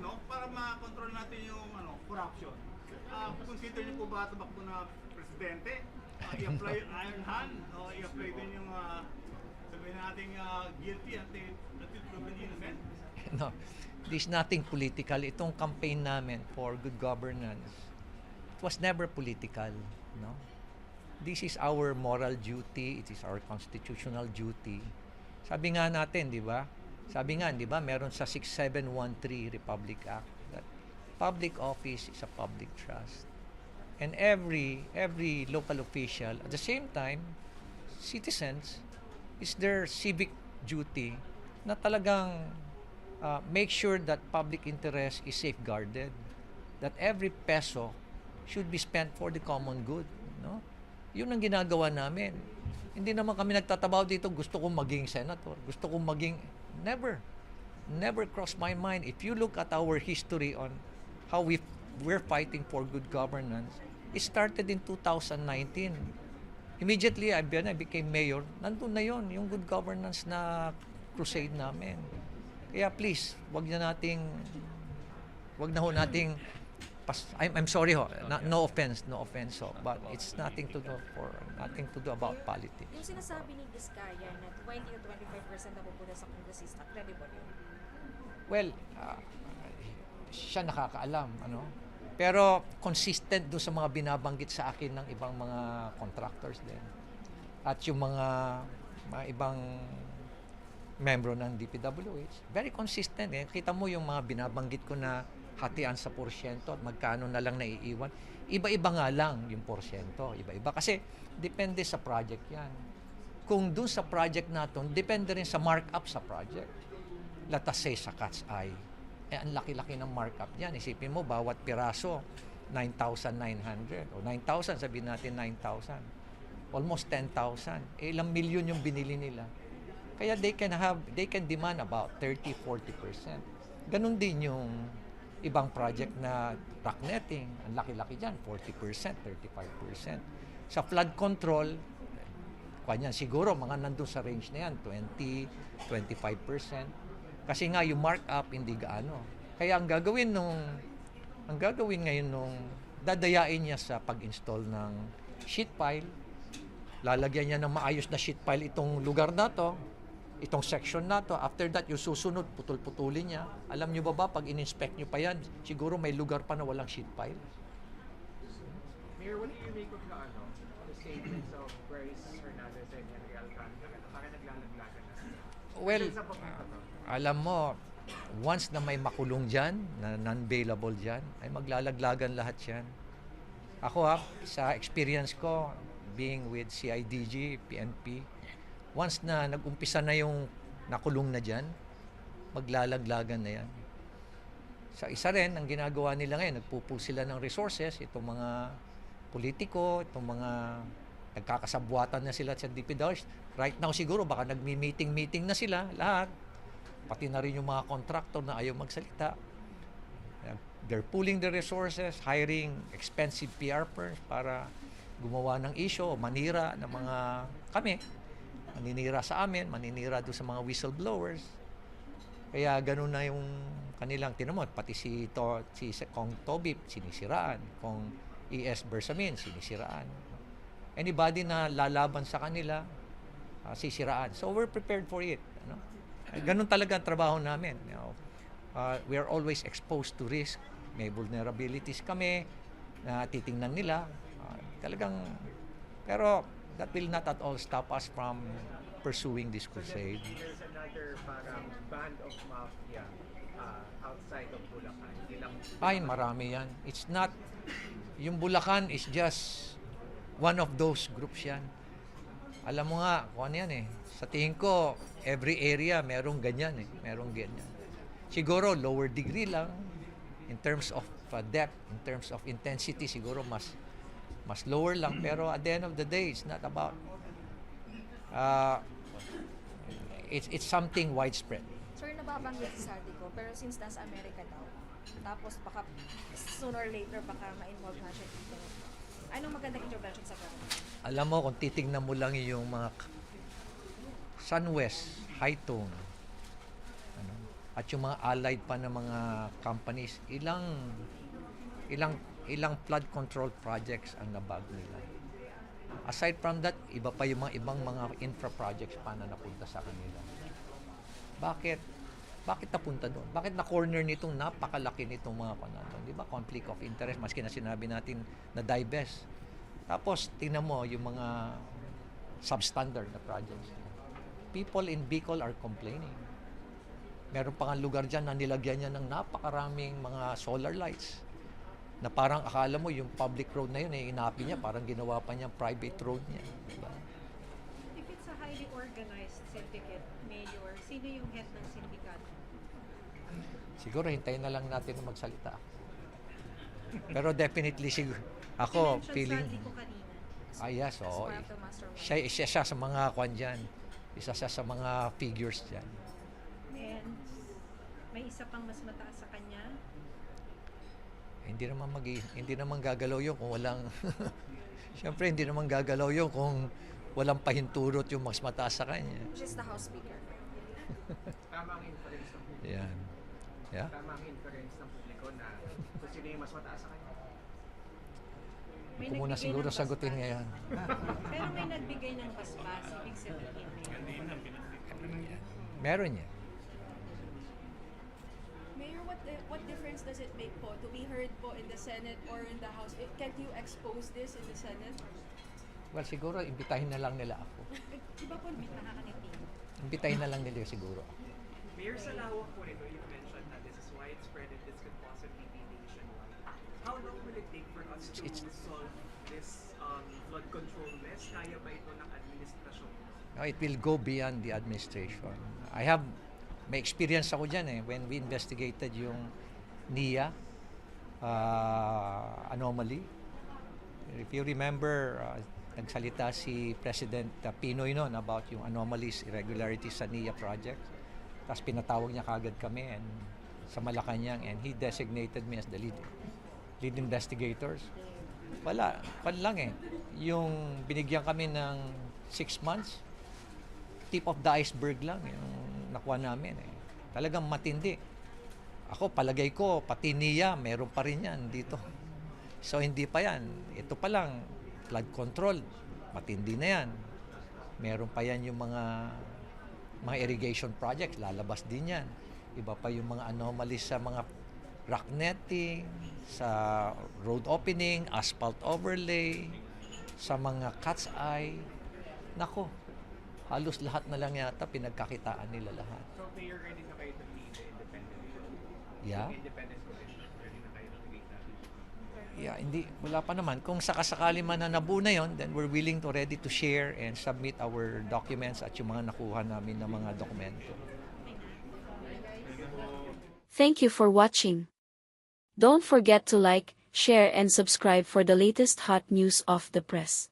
no, para ma-control natin yung corruption. Consider niyo po ba tumakbo na presidente? I-apply yung iron hand o i-apply din yung sabihin natin guilty until proven innocent? No, there's nothing political. Itong campaign namin for good governance, it was never political, no? This is our moral duty, it is our constitutional duty. Sabi nga natin, di ba? Sabi nga, di ba, meron sa 6713 Republic Act that public office is a public trust. And every local official, at the same time, citizens, is their civic duty na talagang make sure that public interest is safeguarded, that every peso should be spent for the common good, no? Yun ang ginagawa namin. Hindi naman kami nagtatabaw dito, gusto kong maging senator, gusto kong maging, never crossed my mind. If you look at our history on how we're fighting for good governance, it started in 2019. Immediately, I became mayor, nandun na yon yung good governance na crusade namin. Kaya please, wag na ho nating I'm sorry ho, no offense ho, but it's nothing to do about politics. Yung sinasabi ni Vizcaya na 20 to 25% na pupunta sa kongresista, credible yun? Well, siya nakakaalam, ano? Pero consistent doon sa mga binabanggit sa akin ng ibang mga contractors din. At yung mga ibang membro ng DPWH, very consistent. Kita mo yung mga binabanggit ko na hatian sa porsyento at magkano na lang naiiwan. Iba-iba nga lang yung porsyento. Iba-iba. Kasi depende sa project yan. Kung dun sa project natin, depende rin sa markup sa project. Let us say sa Cat's Eye. Ang laki-laki ng markup yan. Isipin mo, bawat piraso, 9,900. O 9,000, sabihin natin 9,000. Almost 10,000. Ilang milyon yung binili nila. Kaya they can demand about 30-40%. Ganun din yung ibang project na rock netting, ang laki-laki dyan, 40%, 35%. Sa flood control, kanyan siguro mga nandun sa range na yan, 20-25%. Kasi nga yung markup hindi gaano. Kaya ang gagawin ngayon nung dadayain niya sa pag-install ng sheet pile, lalagyan niya ng maayos na sheet pile itong lugar na to, itong section na to. After that, yung susunod, putol-putulin niya. Alam niyo ba, pag in-inspect niyo pa yan, siguro may lugar pa na walang sheet pile. Mayor, what do you make of the statements of Bryce Hernandez and Henry Alcantara? Parang naglalaglagan na. Well, alam mo, once na may makulong dyan, na non-bailable dyan, ay maglalaglagan lahat yan. Ako sa experience ko, being with CIDG, PNP, once na nag-umpisa na yung nakulong na dyan, maglalaglagan na yan. Sa isa rin, ang ginagawa nila ngayon, nagpupul sila ng resources, itong mga politiko, itong mga nagkakasabwatan na sila sa DPWH. Right now siguro, baka nagmi-meeting na sila, lahat. Pati na rin yung mga contractor na ayaw magsalita. They're pooling the resources, hiring expensive PR firms para gumawa ng issue, manira ng mga kami. Maninira sa amin, maninira doon sa mga whistleblowers. Kaya ganun na yung kanilang tinamot. Pati si Kong Tobip, sinisiraan. Kong E.S. Bersamin, sinisiraan. Anybody na lalaban sa kanila, sisiraan. So we're prepared for it. Ano? Ganun talaga ang trabaho namin. We are always exposed to risk. May vulnerabilities kami na titingnan nila. Pero that will not at all stop us from pursuing this crusade. So there's another parang band of mafia outside of Bulacan. Ay, marami yan. It's not, yung Bulacan is just one of those groups yan. Alam mo nga, kung ano yan sa tingin ko, every area merong ganyan merong ganyan. Siguro lower degree lang, in terms of depth, in terms of intensity, siguro mas lower lang, pero at the end of the day, it's not about it's something widespread. Sir, nababanggit si Saldi ko, pero since nasa Amerika daw, tapos baka sooner or later baka ma-involve na siya dito. Anong magandang intervention sa government? Alam mo, kung titignan mo lang yung mga SunWest, Hightone, at yung mga allied pa na mga companies, ilang flood control projects ang nabag nila. Aside from that, iba pa yung mga ibang mga infra projects pa na napunta sa kanila. Bakit? Bakit napunta doon? Bakit na-corner nitong napakalaki nitong mga kanaton? Di ba? Conflict of interest, maski na sinabi natin na divest. Tapos, tingnan mo yung mga substandard na projects. People in Bicol are complaining. Meron pa nga lugar dyan na nilagyan niya ng napakaraming mga solar lights na parang akala mo yung public road na yun, inapi niya, parang ginawa pa niya private road niya. Diba? If it's a highly organized syndicate, Mayor, sino yung head ng sindikato? Siguro hintayin na lang natin na magsalita. Pero definitely, ako, You mentioned feeling... Saldi ko kanina. Yes, As oo. part of the mastermind. Siya sa mga kwan dyan. Isa siya sa mga figures dyan. And may isa pang mas mataas sa kanya. Hindi naman gagalaw yun kung walang Siyempre hindi naman gagalaw yun kung walang pahintulot yung mas mataas sa kanya. Which is the House Speaker. Tama ang inference ng publiko. Yan. Yeah. Tama ang inference ng publiko na kung sino yung mas mataas sa kanya. May Ako muna nagbigay siguro ng sagutin basbas. ngayon. Pero may nagbigay ng basbas, ibig sabihin Meron yan. Mayor, what difference does it make po to be heard po in the Senate or in the House? Can't you expose this in the Senate? Well, siguro imbitahin na lang nila ako. Iba po, nakakangiti. Imbitahin na lang nila siguro. Mayor, sa lawak po nito, you mentioned that this is widespread and this could possibly be nationwide. How long will it take for us to It's- solve this flood control mess? Kaya ba ito ng administrasyon? No, it will go beyond the administration. May experience ako dyan when we investigated yung NIA anomaly. If you remember, nagsalita si President Pinoy noon about yung anomalies, irregularities sa NIA project. Tapos pinatawag niya kagad kami sa Malacanang and he designated me as the lead investigators. Wala lang Yung binigyan kami ng 6 months, tip of the iceberg lang yung nakuha namin Talagang matindi. Ako, palagay ko, pati NIA, meron pa rin yan dito. So, hindi pa yan. Ito pa lang, flood control, matindi na yan. Meron pa yan yung mga irrigation projects, lalabas din yan. Iba pa yung mga anomalies sa mga rock netting, sa road opening, asphalt overlay, sa mga cat's eye. Nako, halos lahat na lang yata pinagkakitaan nila lahat. So, Mayor, ready na kayo to lead the independent Yeah. independent commission? Ready na kayo to lead that? Wala pa naman. Kung sakasakali man na nabuo na yon, then we're willing to ready to share and submit our documents at yung mga nakuha namin na mga dokumento. Thank you for watching. Don't forget to like, share and subscribe for the latest hot news of the press.